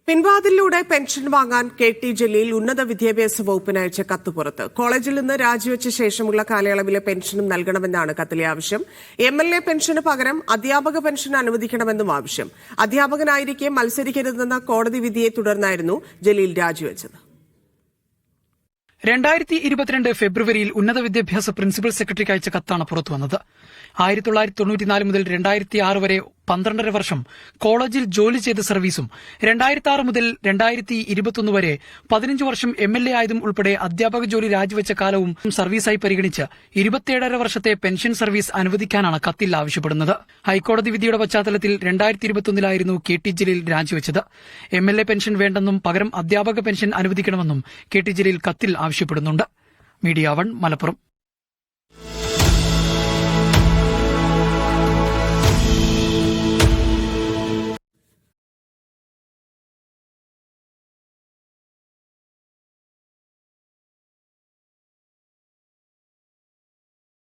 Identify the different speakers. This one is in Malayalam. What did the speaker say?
Speaker 1: പിൻവാതിലൂടെ പെൻഷൻ വാങ്ങാൻ കെ.ടി. ജലീൽ ഉന്നത വിദ്യാഭ്യാസ വകുപ്പിന് അയച്ച കത്ത് പുറത്ത്. കോളേജിൽ നിന്ന് രാജിവെച്ച ശേഷമുള്ള കാലയളവിലെ പെൻഷനും നൽകണമെന്നാണ് കത്തിലെ ആവശ്യം. എം.എൽ.എ. പെൻഷന് പകരം അധ്യാപക പെൻഷൻ അനുവദിക്കണമെന്നും ആവശ്യം. അധ്യാപകനായിരിക്കെ മത്സരിക്കരുതെന്ന കോടതി വിധിയെ തുടർന്നായിരുന്നു ജലീൽ രാജിവെച്ചത്.
Speaker 2: 2022 ഫെബ്രുവരിയിൽ ഉന്നത വിദ്യാഭ്യാസ പ്രിൻസിപ്പൽ സെക്രട്ടറിക്ക് അയച്ച കത്താണ് പുറത്തുവന്നത്. 1994 മുതൽ 2006 വരെ 12.5 വർഷം കോളേജിൽ ജോലി ചെയ്ത സർവീസും 2006 മുതൽ 2021 വരെ 15 വർഷം എം.എൽ.എ. ആയതും ഉൾപ്പെടെ അധ്യാപക ജോലി രാജിവെച്ച കാലവും സർവീസായി പരിഗണിച്ച് 27.5 വർഷത്തെ പെൻഷൻ സർവീസ് അനുവദിക്കാനാണ് കത്തിൽ ആവശ്യപ്പെടുന്നത്. ഹൈക്കോടതി വിധിയുടെ പശ്ചാത്തലത്തിൽ 2021 കെ.ടി. ജലീൽ രാജിവെച്ചത്. എം.എൽ.എ. പെൻഷൻ വേണ്ടെന്നും പകരം അധ്യാപക പെൻഷൻ അനുവദിക്കണമെന്നും കെ.ടി. ജലീൽ കത്തിൽ ആവശ്യപ്പെടുന്നുണ്ട്. മീഡിയ 1 മലപ്പുറം.